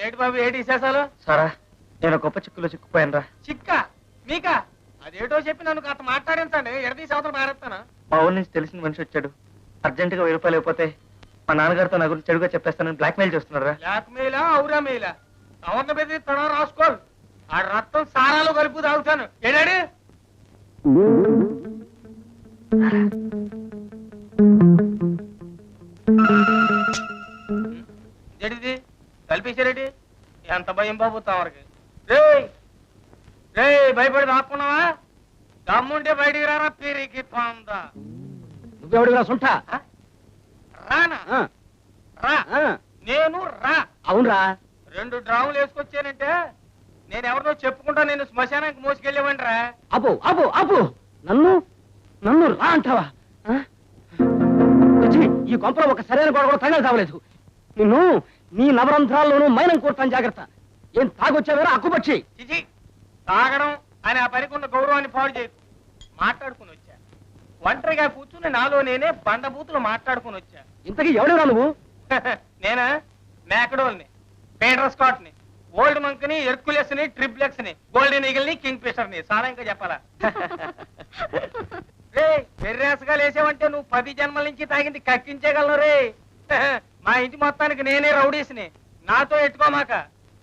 ఏటి బాబు ఏటి విశేషాలు? సారా నేను గొప్ప చిక్కులో చిక్కుపోయాను రా. చిక్క మీకా? అదేటో చెప్పి నన్ను కాస్త మాట్లాడించండి, ఎడతీ సవతలు మారేస్తాను. మా ఊరి నుంచి తెలిసిన మనిషి వచ్చాడు. అర్జెంటుగా 1000 రూపాయలు అయిపోతే మా నాన్నగారితో నా గురించి చెడుగా చెప్పేస్తానని బ్లాక్మెయిల్ చేస్తున్నాడు రా. బ్లాక్మెయిలా అవురా మెయిలా? ఎవరిని బెదిరిస్తాడో రాసుకోవాలి. ఆ రక్తం సారాలు కలుపు తాగుతాను. ఏడాడు జడిది కలిపేశారేటి? ఎంత భయం బాబు తమరికి? రే రే భయపడి దాక్కున్నావా? దమ్ముంటే బయటికి రారా పీరికి పొందా. నువ్వెవడిగా సుంఠ? రానా? రా. నేను రా. అవునరా. 2 డ్రాములు వేసుకొచ్చానంటే నేను ఎవరినో చెప్పుకుంటా నేను శ్మశానానికి మోసుకెళ్ళేవండి రా. అబ్బో అబ్బో అబ్బో, నన్ను నన్ను రా అంటావా? ఈ కొంపలో ఒక సరైన గొడవ కూడా తగలు తావలేదు. నిన్ను నీ నవరంధ్రాల్లోనూ మైనం కోరుతాను, జాగ్రత్త. ఏం తాగొచ్చావేరా అక్కుపక్షి? చిచి, తాగడం అని ఆ పనికున్న గౌరవాన్ని పాడు చేయకు. మాట్లాడుకుని వచ్చా, ఒంటరిగా కూర్చుని నాలో నేనే బండబూతులు మాట్లాడుకుని వచ్చా. ఇంతకీ ఎవడేరా నువ్వు? నేనా? మ్యాక్డోల్ని, పీటర్ స్కాట్ని, ఓల్డ్ మంక్ని, హెర్కులెస్ ని, ట్రిప్లెక్స్ ని, గోల్డెన్ ఈగల్ ని, కింగ్ ఫిషర్ ని. చాలా ఇంకా చెప్పాలా? రే వెర్రేసగా లేసావంటే నువ్వు 10 జన్మల నుంచి తాగింది కక్కించేయగలను రే. మా ఇంటి మొత్తానికి నేనే రౌడీస్ని, నాతో ఎట్టుకోమాక.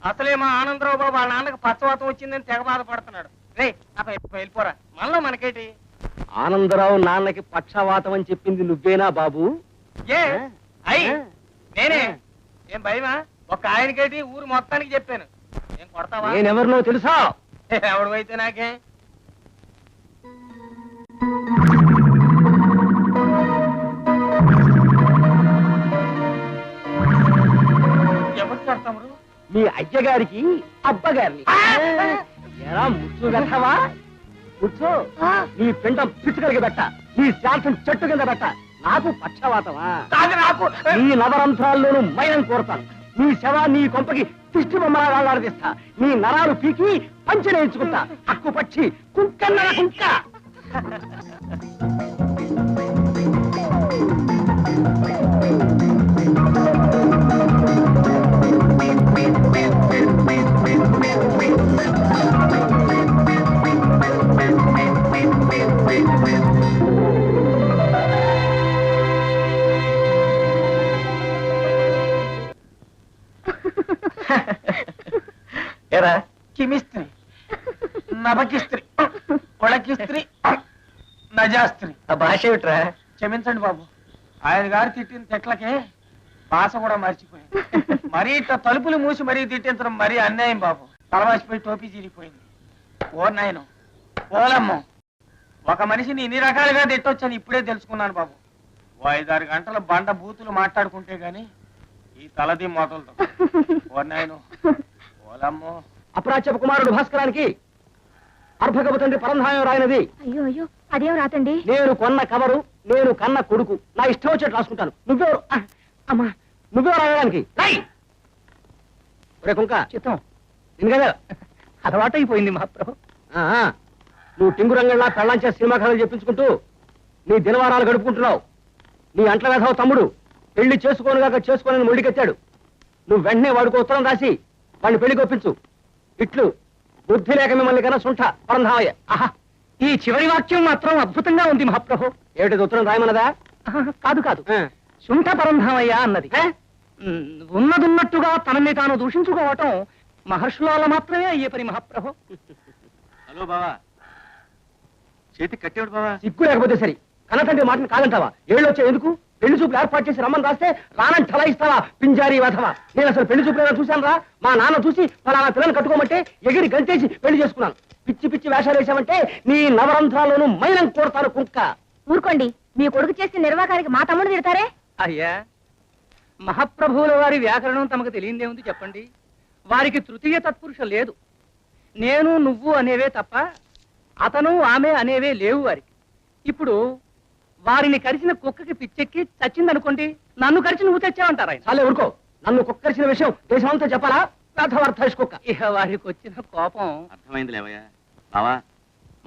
అసలే మా ఆనందరావు బాబు వాళ్ళ నాన్నకు పచ్చవాతం వచ్చిందని తెగ బాధపడుతున్నాడు. రే వెళ్ళిపోరా, మనలో మనకేటి? ఆనందరావు నాన్నకి పక్షవాతం అని చెప్పింది నువ్వేనా బాబు? ఏ అయ్యి నేనే. ఏం భయమా? ఒక ఆయనకేటి ఊరు మొత్తానికి చెప్పాను. ఏం కొడతావా? నేనెవరినో తెలుసా? ఎవడైతే నాకే. ఎవరు తమ్ముడు? మీ అయ్యగారికి అబ్బగారిని. ఎలా ముచ్చు పెట్టవా? ముచ్చు నీ పిండం పిచ్చుకలిగి పెట్ట, నీ శాంతం చెట్టు కింద పెట్ట. నాకు పక్షవాతమా? నాకు నీ నవరంధ్రాల్లోనూ మైనం కోరతాను. నీ శవా నీ కొంపకి తిష్టి బొమ్మలా వేలాడదీస్తా. నీ నరాలు పీకి పంచనేయించుకుంటా. అక్కు పక్షి కుంకన్న కుంక. ఏరా కిమిస్త్రీ, నభకిస్త్రీ, ఒళకిస్త్రీ, నజాస్త్రీ. ఆ భాష ఏమిట్రా? క్షమించండి బాబు, ఆయన గారు తిట్టిన తిట్లకే భాష కూడా మర్చిపోయింది. మరీ ఇట్లా తలుపులు మూసి మరీ తిట్టించడం మరీ అన్యాయం బాబు. తలవాసిపోయి టోపీ చిరిగిపోయింది. ఓ నాయను ఓలమ్మ, ఒక మనిషిని ఇన్ని రకాలుగా తిట్టొచ్చని ఇప్పుడే తెలుసుకున్నాను బాబు. ఓ 5-6 గంటల బండ బూతులు మాట్లాడుకుంటే గాని ఈ తలది మోతలతో. ఓ నాయను ఓలమ్మో. అపరాచప కుమారుడు భాస్కరానికి అర్భకపు తండ్రి పరంధాయం రాయినది. అయ్యో అయ్యో, అదేం రాతండి? నేను కొన్న కవరు, నేను కన్న కొడుకు. నా ఇష్టం వచ్చేట్టు రాసుకుంటాను. నువ్వెవరు? అమ్మా, నువ్వెవరు రాయడానికి? ఒరే కుంక చిత్తం నిన్ను కదా అలవాటు అయిపోయింది మహాప్రభు. నువ్వు టింగు రంగంలా పెళ్ళంచే సినిమా కథలు చెప్పించుకుంటూ నీ దినవారాలు గడుపుకుంటున్నావు. నీ అంట్ల వేధవ తమ్ముడు పెళ్లి చేసుకోనుగాక చేసుకోనని మొండికెత్తాడు. నువ్వు వెంటనే వాడికి ఉత్తరం రాసి వాడిని పెళ్లి కొప్పించు. ఇట్లు బుద్ధి లేక మిమ్మల్ని కన్నా సుంఠ పరంధామయ్య. ఆహా, ఈ చివరి వాక్యం మాత్రం అద్భుతంగా ఉంది మహాప్రభు. ఏమిటి ఉత్తరం రాయమన్నదా? కాదు కాదు, శుంఠ పరంధామయ్య అన్నది. ఉన్నదున్నట్టుగా తనని తాను దూషించుకోవటం మహర్షుల వల్ల మాత్రమే అయ్యే పని మహాప్రభు. హలో బావా, చేతికి కట్టేవాడు బావా. సిగ్గు లేకపోతే సరి, కన్నతండ్రి మాటను కాదంటావా? ఏళ్ళు వచ్చే ఎందుకు? పెళ్లి చూపులు ఏర్పాటు చేసి రమ్మని రాస్తే రానని ఠలాయిస్తావా? పింజారీ వధవా. నేను అసలు పెళ్లి చూపులు చూశాను రా. మా నాన్న చూసి ఫలానా పిల్లలు కట్టుకోమంటే ఎగిరి గంతేసి పెళ్లి చేసుకున్నాను. పిచ్చి పిచ్చి వేషాలు వేసామంటే నీ నవరంధ్రాల్లోనూ మైనం కోరతాను కుంక. ఊరుకోండి, మీ కొడుకు చేసిన నిర్వాకానికి మా తమ్ముడు తిడతారే. అయ్యా, మహాప్రభువుల వారి వ్యాకరణం తమకు తెలియదేముంది చెప్పండి. వారికి తృతీయ తత్పురుష లేదు. నేను నువ్వు అనేవే తప్ప అతను ఆమె అనేవే లేవు వారికి. ఇప్పుడు వారిని కరిచిన కుక్కకి పిచ్చెక్కి చచ్చిందనుకోండి, నన్ను కరిచి నువ్వు తెచ్చావంటారు ఆయన. చాలే ఊరుకో. నన్ను కుక్కరిసిన విషయం దేశమంతా చెప్పాలా? రాధవార్థ కుక్క. ఇక వారికి వచ్చిన కోపం అర్థమైంది లేవయ్యా. బావా,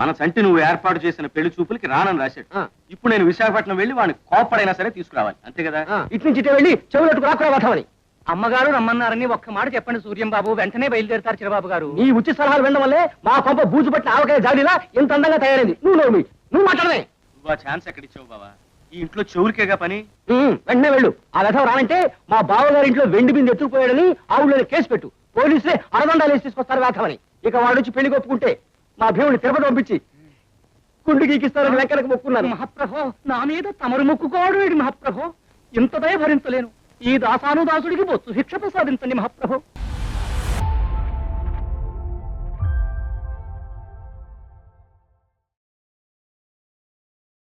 మన సంటి నువ్వు ఏర్పాటు చేసిన పెళ్లి చూపులకి రానని రాశాడు. ఇప్పుడు నేను విశాఖపట్నం వెళ్ళి వాడిని కోపడైనా సరే తీసుకురావాలి, అంతే కదా? ఇటు నుంచి ఇటే వెళ్ళి చెవులట్టుకు రాకుండా వధవని. అమ్మగారు రమ్మన్నారని ఒక్క మాట చెప్పండి సూర్యం బాబు, వెంటనే బయలుదేరుతారు చిరబాబు గారు. నీ ఉచిత సలహాలు వినడం వల్లే మా కొంప బూజు పట్టిన ఆవకాయ జాడిలా ఇంత అందంగా తయారైంది. నువ్వు మాట్లాడమే. నువ్వు ఆ ఛాన్స్ ఎక్కడిచ్చావు బావా? ఈ ఇంట్లో చెవులకేగా పని. వెంటనే వెళ్ళు. ఆ వ్యధం రానంటే మా బావగారి ఇంట్లో వెండి బింది ఎత్తుకుపోయాడని ఆవులని కేసు పెట్టు. పోలీసులే అరదండాలు వేసి తీసుకొస్తారు వేధమని. ఇక వాడు వచ్చి పెళ్లి ఒప్పుకుంటే మా భీముని తిరుపతి పంపించి గుండు గీకిస్తారని వెంకనకు మొక్కున్నాను. మహాప్రభో, నా మీద తమరు మొక్కుకోవడం ఏంటి మహాప్రభో? ఇంత దయ భరించలేను. ఈ దాసాను దాసుడికి బొత్తు శిక్ష ప్రసాదించండి మహాప్రభో.